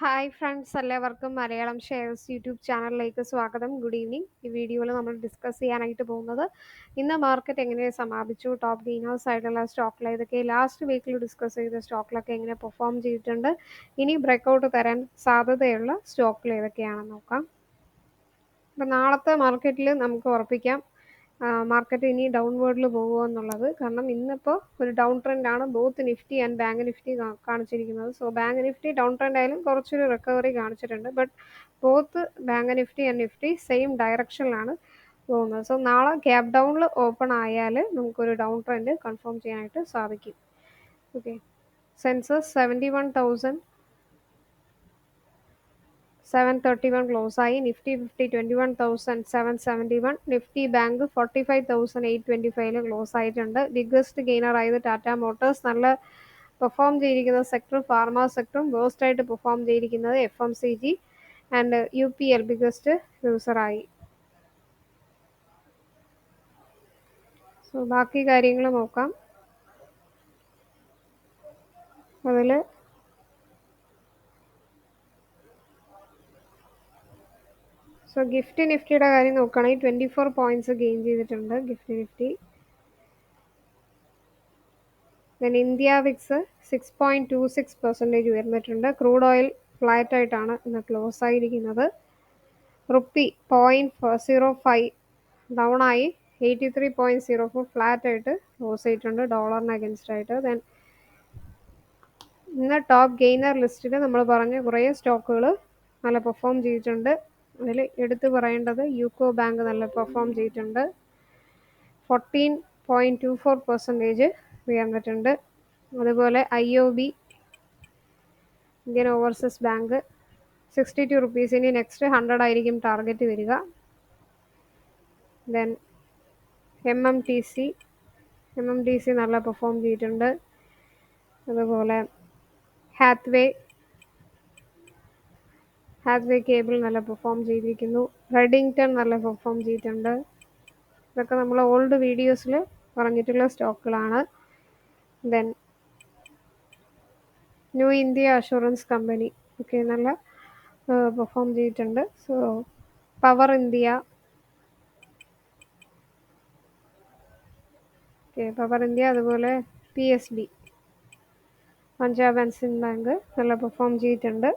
Hi friends, എല്ലാവർക്കും Malayalam shares YouTube ചാനലിലേക്ക് സ്വാഗതം. Good evening. ഈ വീഡിയോയിൽ നമ്മൾ ഡിസ്കസ് ചെയ്യാനായിട്ട് പോകുന്നത് ഇന്ന് മാർക്കറ്റ് എങ്ങനെ സമാപിച്ചു, ടോപ്പ് ഗെയിനേഴ്സ് ആയിട്ടുള്ള സ്റ്റോക്കിൽ ഏതൊക്കെ, ലാസ്റ്റ് വീക്കിൽ ഡിസ്കസ് ചെയ്ത സ്റ്റോക്കിലൊക്കെ എങ്ങനെ പെർഫോം ചെയ്തിട്ടുണ്ട്, ഇനി ബ്രേക്കൗട്ട് തരാൻ സാധ്യതയുള്ള സ്റ്റോക്കിൽ ഏതൊക്കെയാണെന്ന് നോക്കാം. അപ്പം നാളത്തെ മാർക്കറ്റിൽ നമുക്ക് ഉറപ്പിക്കാം മാർക്കറ്റ് ഇനി ഡൗൺവേർഡിൽ പോകുമോ എന്നുള്ളത്. കാരണം ഇന്നിപ്പോൾ ഒരു ഡൗൺ ട്രെൻഡാണ് both Nifty and bank Nifty കാണിച്ചിരിക്കുന്നത്. So bank Nifty down trend ആയാലും കുറച്ചൊരു റിക്കവറി കാണിച്ചിട്ടുണ്ട്. But both bank Nifty and Nifty same ഡയറക്ഷനിലാണ് പോകുന്നത്. സോ നാളെ ഗ്യാപ് ഡൗണിൽ ഓപ്പൺ ആയാൽ നമുക്കൊരു ഡൗൺ ട്രെൻഡ് കൺഫേം ചെയ്യാനായിട്ട് സാധിക്കും. ഓക്കെ, സെൻസസ് 71,731 ക്ലോസ് ആയി. നിഫ്റ്റി 50 21,771. നിഫ്റ്റി ബാങ്ക് 45,825 ക്ലോസ് ആയിട്ടുണ്ട്. ബിഗ്ഗസ്റ്റ് ഗെയിനർ ആയത് ടാറ്റ മോട്ടോഴ്സ്. നല്ല പെർഫോം ചെയ്തിരിക്കുന്ന സെക്ടർ ഫാർമ സെക്ടറും, വേസ്റ്റ് ആയിട്ട് പെർഫോം ചെയ്തിരിക്കുന്നത് FMCG ആൻഡ് UPL ബിഗ്ഗസ്റ്റ് യൂസറായി. സോ ബാക്കി കാര്യങ്ങൾ നോക്കാം. അതിൽ സോ നിഫ്റ്റിയുടെ കാര്യം നോക്കുകയാണെങ്കിൽ 24 പോയിന്റ്സ് ഗെയിൻ ചെയ്തിട്ടുണ്ട് നിഫ്റ്റി. ദെൻ ഇന്ത്യ വിക്സ് 6.26% ഉയർന്നിട്ടുണ്ട്. ക്രൂഡ് ഓയിൽ ഫ്ലാറ്റ് ആയിട്ടാണ് ഇന്ന് ക്ലോസ് ആയിരിക്കുന്നത്. റുപ്പി 0.05 ഡൗൺ ആയി 83.04 ഫ്ലാറ്റ് ആയിട്ട് ക്ലോസ് ചെയ്തിട്ടുണ്ട് ഡോളറിന് അഗൻസ്റ്റ് ആയിട്ട്. ദെൻ ഇന്ന് ടോപ്പ് ഗെയിനർ ലിസ്റ്റിൽ നമ്മൾ പറഞ്ഞ കുറേ സ്റ്റോക്കുകൾ നല്ല പെർഫോം ചെയ്തിട്ടുണ്ട്. അതിൽ എടുത്തു പറയേണ്ടത് യൂക്കോ ബാങ്ക് നല്ല പെർഫോം ചെയ്തിട്ടുണ്ട്. 14.24% ഉയർന്നിട്ടുണ്ട്. അതുപോലെ IOB Indian overseas bank 62 rupees. ഇനി നെക്സ്റ്റ് 100 ആയിരിക്കും ടാർഗറ്റ് വരിക. ദെൻ MMTC നല്ല പെർഫോം ചെയ്തിട്ടുണ്ട്. അതുപോലെ ഹാത്വേ കേബിൾ നല്ല പെർഫോം ചെയ്തിരിക്കുന്നു. റെഡിങ്ടൺ നല്ല പെർഫോം ചെയ്തിട്ടുണ്ട്. ഇതൊക്കെ നമ്മൾ ഓൾഡ് വീഡിയോസിൽ പറഞ്ഞിട്ടുള്ള സ്റ്റോക്കുകളാണ്. Then new India assurance company ഒക്കെ നല്ല പെർഫോം ചെയ്തിട്ടുണ്ട്. സോ പവർ ഇന്ത്യ അതുപോലെ PSB Punjab and Sind bank നല്ല പെർഫോം ചെയ്തിട്ടുണ്ട്.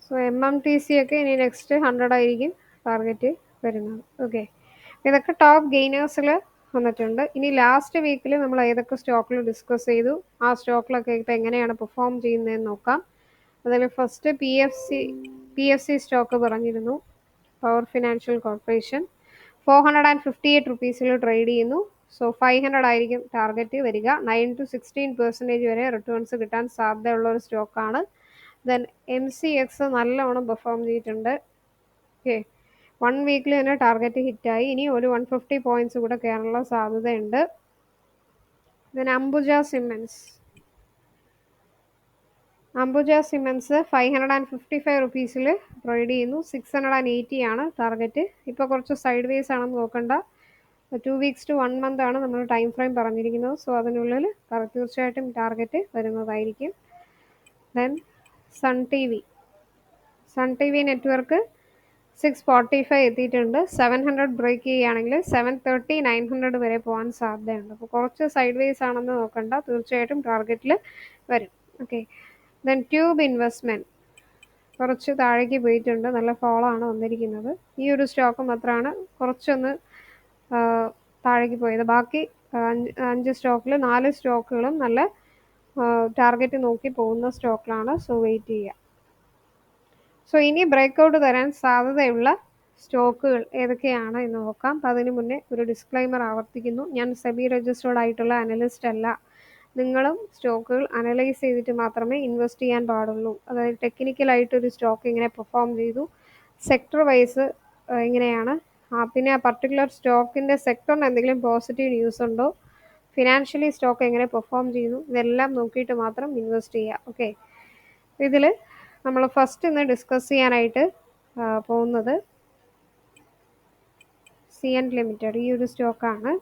സോ MMTC ഒക്കെ ഇനി നെക്സ്റ്റ് 100 ആയിരിക്കും ടാർഗറ്റ് വരുന്നത്. ഓക്കെ, ഇതൊക്കെ ടോപ്പ് ഗെയിനേഴ്സിൽ വന്നിട്ടുണ്ട്. ഇനി ലാസ്റ്റ് വീക്കിൽ നമ്മൾ ഏതൊക്കെ സ്റ്റോക്കിൽ ഡിസ്കസ് ചെയ്തു, ആ സ്റ്റോക്കിലൊക്കെ ഇപ്പോൾ എങ്ങനെയാണ് പെർഫോം ചെയ്യുന്നതെന്ന് നോക്കാം. അതിൽ ഫസ്റ്റ് PFC സ്റ്റോക്ക് പറഞ്ഞിരുന്നു. പവർ ഫിനാൻഷ്യൽ കോർപ്പറേഷൻ 458 റുപ്പീസിൽ ട്രേഡ് ചെയ്യുന്നു. സോ 500 ആയിരിക്കും ടാർഗറ്റ് വരിക. 9 to 16% വരെ റിട്ടേൺസ് കിട്ടാൻ സാധ്യതയുള്ള ഒരു സ്റ്റോക്കാണ്. ദെൻ MCX നല്ലോണം പെർഫോം ചെയ്തിട്ടുണ്ട്. ഓക്കെ, 1 വീക്കിൽ തന്നെ ടാർഗറ്റ് ഹിറ്റായി. ഇനി ഒരു 150 പോയിന്റ്സ് കൂടെ കയറാനുള്ള സാധ്യതയുണ്ട്. ദെൻ അംബുജ സിമെൻസ് 555 റുപ്പീസിൽ ട്രേഡ് ചെയ്യുന്നു. 680 ആണ് ടാർഗറ്റ്. ഇപ്പോൾ കുറച്ച് സൈഡ് വേസ് ആണെന്ന് നോക്കണ്ട. 2 weeks to 1 month ആണ് നമ്മൾ ടൈം ഫ്രെയിം പറഞ്ഞിരിക്കുന്നത്. സോ അതിനുള്ളിൽ തീർച്ചയായിട്ടും ടാർഗറ്റ് വരുന്നതായിരിക്കും. Then Sun T V network 645 എത്തിയിട്ടുണ്ട്. 700 ബ്രേക്ക് ചെയ്യുകയാണെങ്കിൽ 730 900 വരെ പോകാൻ സാധ്യതയുണ്ട്. അപ്പോൾ കുറച്ച് സൈഡ് വേസ് ആണെന്ന് നോക്കണ്ട, തീർച്ചയായിട്ടും ടാർഗറ്റിൽ വരും. ഓക്കെ, ദെൻ ട്യൂബ് ഇൻവെസ്റ്റ്മെൻറ്റ് കുറച്ച് താഴേക്ക് പോയിട്ടുണ്ട്. നല്ല ഫോളാണ് വന്നിരിക്കുന്നത്. ഈ ഒരു സ്റ്റോക്ക് മാത്രമാണ് കുറച്ചൊന്ന് താഴേക്ക് പോയത്. ബാക്കി 5 സ്റ്റോക്കിൽ 4 സ്റ്റോക്കുകളും നല്ല ടാർഗറ്റ് നോക്കി പോകുന്ന സ്റ്റോക്കിലാണ്. സോ വെയിറ്റ് ചെയ്യുക. സോ ഇനി ബ്രേക്കൗട്ട് തരാൻ സാധ്യതയുള്ള സ്റ്റോക്കുകൾ ഏതൊക്കെയാണ് എന്ന് നോക്കാം. അപ്പം അതിന് മുന്നേ ഒരു ഡിസ്ക്ലൈമർ ആവർത്തിക്കുന്നു. ഞാൻ സെബി രജിസ്റ്റേർഡ് ആയിട്ടുള്ള അനലിസ്റ്റ് അല്ല. നിങ്ങളും സ്റ്റോക്കുകൾ അനലൈസ് ചെയ്തിട്ട് മാത്രമേ ഇൻവെസ്റ്റ് ചെയ്യാൻ പാടുള്ളൂ. അതായത് ടെക്നിക്കലായിട്ടൊരു സ്റ്റോക്ക് ഇങ്ങനെ പെർഫോം ചെയ്തു, സെക്ടർ വൈസ് എങ്ങനെയാണ്, പിന്നെ ആ പർട്ടിക്കുലർ സ്റ്റോക്കിൻ്റെ സെക്ടറിന് എന്തെങ്കിലും പോസിറ്റീവ് ന്യൂസ് ഉണ്ടോ, ഫിനാൻഷ്യലി സ്റ്റോക്ക് എങ്ങനെ പെർഫോം ചെയ്യുന്നു, ഇതെല്ലാം നോക്കിയിട്ട് മാത്രം ഇൻവെസ്റ്റ് ചെയ്യുക. ഓക്കെ, ഇതിൽ നമ്മൾ ഫസ്റ്റ് ഇന്ന് ഡിസ്കസ് ചെയ്യാനായിട്ട് പോകുന്നത് CN ലിമിറ്റഡ് ഈ ഒരു സ്റ്റോക്കാണ്.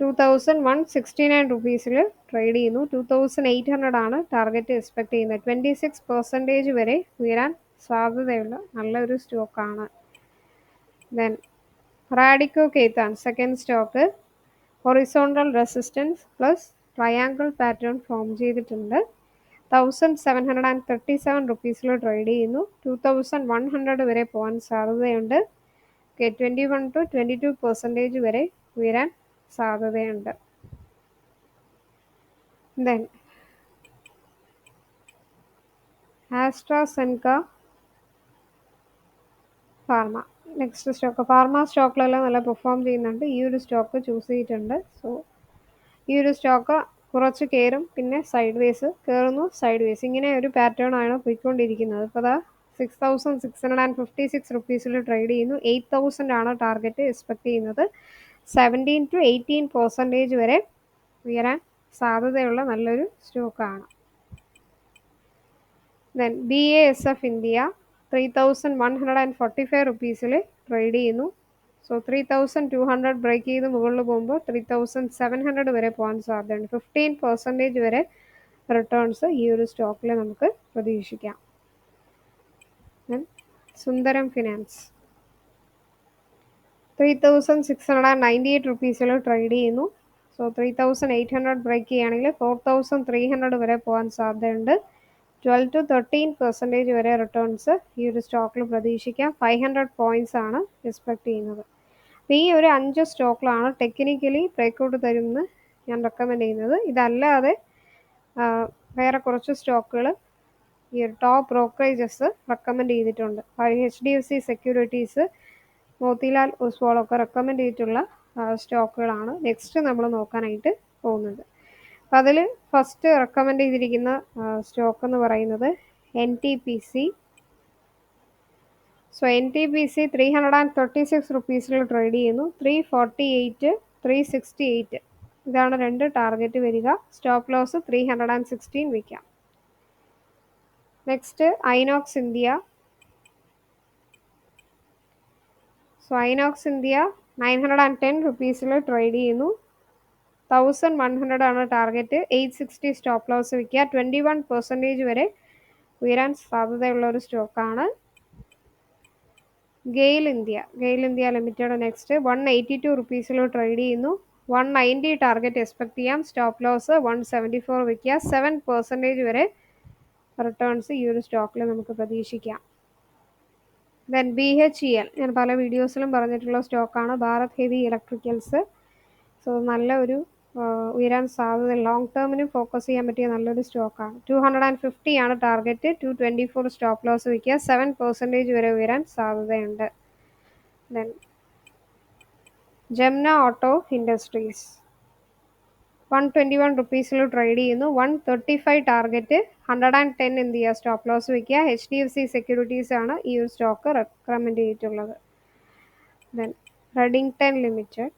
2169 rupees trade ചെയ്യുന്നു. 2800 ആണ് ടാർഗറ്റ് എക്സ്പെക്ട് ചെയ്യുന്നത്. 26% വരെ ഉയരാൻ സാധ്യതയുള്ള നല്ലൊരു സ്റ്റോക്കാണ്. Then Radico കെയ്ത്താൻ second stock horizontal resistance plus triangle pattern form ചെയ്തിട്ടുണ്ട്. 1737 rupees ട്രേഡ് ചെയ്യുന്നു. 2100 വരെ പോകാൻ സാധ്യതയുണ്ട്. 21 to 22% വരെ ഉയരാൻ സാധ്യതയുണ്ട്. ദെൻ ആസ്ട്രാസെൻക ഫാർമ നെക്സ്റ്റ് സ്റ്റോക്ക്. ഫാർമ സ്റ്റോക്കിലെല്ലാം നല്ല പെർഫോം ചെയ്യുന്നുണ്ട്. ഈ ഒരു സ്റ്റോക്ക് ചൂസ് ചെയ്തിട്ടുണ്ട്. സോ ഈ ഒരു സ്റ്റോക്ക് കുറച്ച് കയറും, പിന്നെ സൈഡ് വേസ് കയറുന്നു, സൈഡ് വേസ്, ഇങ്ങനെ ഒരു പാറ്റേൺ ആണ് പോയിക്കൊണ്ടിരിക്കുന്നത്. ഇപ്പോൾ അതാ 6656 rupees ട്രേഡ് ചെയ്യുന്നു. 8000 ആണ് ടാർഗറ്റ് എക്സ്പെക്ട് ചെയ്യുന്നത്. 17 to 18% വരെ ഉയരാൻ സാധ്യതയുള്ള നല്ലൊരു സ്റ്റോക്കാണ്. Then BASF India 3145 rupees trade ചെയ്യുന്നു. സോ 3200 ബ്രേക്ക് ചെയ്ത് മുകളിൽ പോകുമ്പോൾ 3700 വരെ പോകാൻ സാധ്യതയുണ്ട്. 15% വരെ റിട്ടേൺസ് ഈ ഒരു സ്റ്റോക്കിൽ നമുക്ക് പ്രതീക്ഷിക്കാം. സുന്ദരം ഫിനാൻസ് 3698 rupees ട്രേഡ് ചെയ്യുന്നു. സോ 3800 ബ്രേക്ക് ചെയ്യുകയാണെങ്കിൽ 4300 വരെ പോകാൻ സാധ്യതയുണ്ട്. 12 to 13% വരെ റിട്ടേൺസ് ഈ ഒരു സ്റ്റോക്കിൽ പ്രതീക്ഷിക്കാം. 500 പോയിന്റ്സ് ആണ് എക്സ്പെക്ട് ചെയ്യുന്നത്. അപ്പോൾ ഈ ഒരു 5 സ്റ്റോക്കിലാണ് ടെക്നിക്കലി ബ്രേക്കൗട്ട് തരുമെന്ന് ഞാൻ റെക്കമെൻഡ് ചെയ്യുന്നത്. ഇതല്ലാതെ വേറെ കുറച്ച് സ്റ്റോക്കുകൾ ഈ ഒരു ടോപ്പ് ബ്രോക്കറേജസ് റെക്കമെൻഡ് ചെയ്തിട്ടുണ്ട്. HDFC സെക്യൂരിറ്റീസ്, മോത്തിലാൽ ഒസ്വാൾ ഒക്കെ റെക്കമെൻഡ് ചെയ്തിട്ടുള്ള സ്റ്റോക്കുകളാണ് നെക്സ്റ്റ് നമ്മൾ നോക്കാനായിട്ട് പോകുന്നത്. അപ്പോൾ അതിൽ ഫസ്റ്റ് റെക്കമെൻഡ് ചെയ്തിരിക്കുന്ന സ്റ്റോക്ക് എന്ന് പറയുന്നത് NTPC. So NTPC 336 rupees trade ചെയ്യുന്നു. 348, 368 ഇതാണ് രണ്ട് ടാർഗറ്റ് വരിക. സ്റ്റോപ്പ് ലോസ് 316 വയ്ക്കാം. Next Inox India. So Inox India 910 rupees trade ചെയ്യുന്നു. 1100 ആണ് ടാർഗറ്റ്. 860 സ്റ്റോപ്പ് ലോസ് വയ്ക്കുക. 21% വരെ ഉയരാൻ സാധ്യതയുള്ള ഒരു സ്റ്റോക്കാണ്. GAIL India limited next 182 rupees trade ചെയ്യുന്നു. 190 ടാർഗറ്റ് എക്സ്പെക്ട് ചെയ്യാം. സ്റ്റോപ്പ് ലോസ് 174 വയ്ക്കുക. 7% വരെ റിട്ടേൺസ് ഈ ഒരു സ്റ്റോക്കിൽ നമുക്ക് പ്രതീക്ഷിക്കാം. ദെൻ BHEL ഞാൻ പല വീഡിയോസിലും പറഞ്ഞിട്ടുള്ള സ്റ്റോക്കാണ്. Bharat heavy electricals. സോ നല്ല ഒരു ഉയരാൻ സാധ്യത, ലോങ് ടേമിന് ഫോക്കസ് ചെയ്യാൻ പറ്റിയ നല്ലൊരു സ്റ്റോക്കാണ്. 250 ആണ് ടാർഗറ്റ്. 224 സ്റ്റോപ്പ് ലോസ് വയ്ക്കുക. 7% വരെ ഉയരാൻ സാധ്യതയുണ്ട്. Then ജംന auto industries 121 rupees trade ചെയ്യുന്നു. 135 ടാർഗറ്റ്. 110 എന്ത് ചെയ്യുക, സ്റ്റോപ്പ് ലോസ് വയ്ക്കുക. HDFC സെക്യൂരിറ്റീസ് ആണ് ഈ ഒരു സ്റ്റോക്ക് റെക്കമെൻഡ് ചെയ്തിട്ടുള്ളത്. Then Redington limited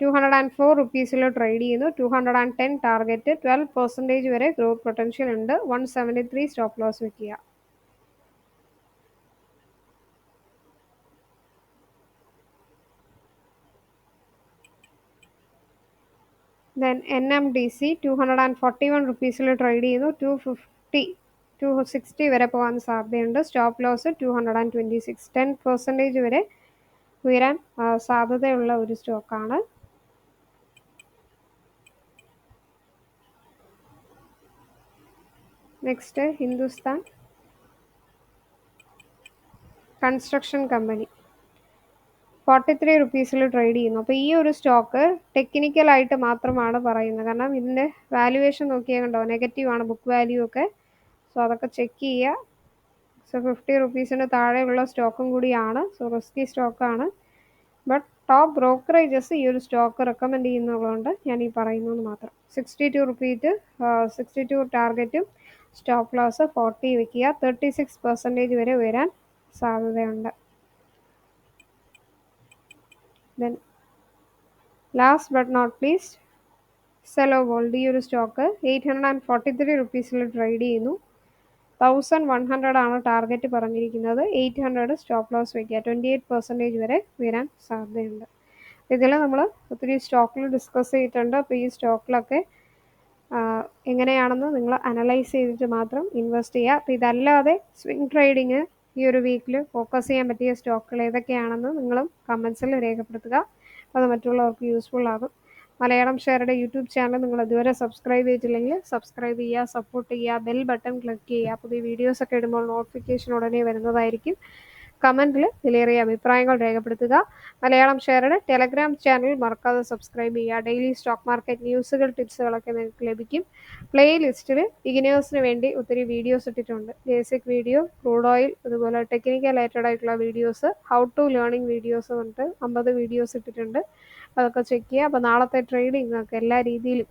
204 rupees trade ചെയ്യുന്നു. 210 ടാർഗറ്റ്. 12% വരെ ഗ്രോത്ത് പൊട്ടൻഷ്യൽ ഉണ്ട്. 173 സ്റ്റോപ്പ് ലോസ് വയ്ക്കുക. ദെൻ NMDC 241 rupees ട്രേഡ് ചെയ്യുന്നു. 250, 260 വരെ പോകാൻ സാധ്യതയുണ്ട്. Stop loss 226. 10% വരെ ഉയരാൻ സാധ്യതയുള്ള ഒരു സ്റ്റോക്കാണ്. Next Hindustan construction company 43 rupees trade ചെയ്യുന്നു. അപ്പോൾ ഈ ഒരു സ്റ്റോക്ക് ടെക്നിക്കലായിട്ട് മാത്രമാണ് പറയുന്നത്. കാരണം ഇതിൻ്റെ വാല്യുവേഷൻ നോക്കിയാൽ കണ്ടോ, നെഗറ്റീവ് ആണ് ബുക്ക് വാല്യൂ ഒക്കെ. സോ അതൊക്കെ ചെക്ക് ചെയ്യുക. സോ 50 rupeesന് താഴെയുള്ള സ്റ്റോക്കും കൂടിയാണ്. സോ റിസ്കി സ്റ്റോക്കാണ്. ബട്ട് ടോപ്പ് ബ്രോക്കറേജസ് ഈ ഒരു സ്റ്റോക്ക് റെക്കമെൻഡ് ചെയ്യുന്നതുകൊണ്ട് ഞാൻ ഈ പറയുന്നത് മാത്രം. 62 rupees 62 ടാർഗറ്റും സ്റ്റോപ്പ് ലോസ് 40 വയ്ക്കുക. 36% വരെ ഉയരാൻ സാധ്യതയുണ്ട്. Then last but not least സെലോ ഗോൾഡ്. ഈ ഒരു സ്റ്റോക്ക് 843 rupees ട്രേഡ് ചെയ്യുന്നു. 1100 ആണ് ടാർഗറ്റ് പറഞ്ഞിരിക്കുന്നത്. 800 സ്റ്റോപ്പ് ലോസ് വയ്ക്കുക. 28% വരെ ഉയരാൻ സാധ്യതയുണ്ട്. ഇതിൽ നമ്മൾ ഒത്തിരി സ്റ്റോക്കിൽ ഡിസ്കസ് ചെയ്തിട്ടുണ്ട്. അപ്പോൾ ഈ സ്റ്റോക്കിലൊക്കെ എങ്ങനെയാണെന്ന് നിങ്ങൾ അനലൈസ് ചെയ്തിട്ട് മാത്രം ഇൻവെസ്റ്റ് ചെയ്യുക. അപ്പോൾ ഇതല്ലാതെ സ്വിംഗ് ട്രേഡിങ് ഈ ഒരു വീക്കിൽ ഫോക്കസ് ചെയ്യാൻ പറ്റിയ സ്റ്റോക്കുകൾ ഏതൊക്കെയാണെന്ന് നിങ്ങളും കമൻസിൽ രേഖപ്പെടുത്തുക. അത് മറ്റുള്ളവർക്ക് യൂസ്ഫുൾ ആകും. മലയാളം ഷെയറുടെ യൂട്യൂബ് ചാനൽ നിങ്ങൾ ഇതുവരെ സബ്സ്ക്രൈബ് ചെയ്തിട്ടില്ലെങ്കിൽ സബ്സ്ക്രൈബ് ചെയ്യുക, സപ്പോർട്ട് ചെയ്യുക, ബെൽ ബട്ടൺ ക്ലിക്ക് ചെയ്യുക. പുതിയ വീഡിയോസൊക്കെ ഇടുമ്പോൾ നോട്ടിഫിക്കേഷൻ ഉടനെ വരുന്നതായിരിക്കും. കമൻറ്റിൽ വിലയേറിയ അഭിപ്രായങ്ങൾ രേഖപ്പെടുത്തുക. മലയാളം ഷെയറുടെ ടെലഗ്രാം ചാനൽ മറക്കാതെ സബ്സ്ക്രൈബ് ചെയ്യുക. ഡെയിലി സ്റ്റോക്ക് മാർക്കറ്റ് ന്യൂസുകൾ, ടിപ്സുകളൊക്കെ നിങ്ങൾക്ക് ലഭിക്കും. പ്ലേലിസ്റ്റിൽ ബിഗിനേഴ്സിന് വേണ്ടി ഒത്തിരി വീഡിയോസ് ഇട്ടിട്ടുണ്ട്. ബേസിക് വീഡിയോ, ക്രൂഡ് ഓയിൽ, അതുപോലെ ടെക്നിക്കൽ റിലേറ്റഡ് ആയിട്ടുള്ള videos, how to learning videos പറഞ്ഞിട്ട് 50 വീഡിയോസ് ഇട്ടിട്ടുണ്ട്. അതൊക്കെ ചെക്ക് ചെയ്യുക. അപ്പോൾ നാളത്തെ ട്രേഡിംഗ് ഒക്കെ എല്ലാ രീതിയിലും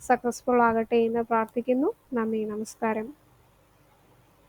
സക്സസ്ഫുൾ ആകട്ടെ എന്ന് പ്രാർത്ഥിക്കുന്നു. നന്ദി, നമസ്കാരം.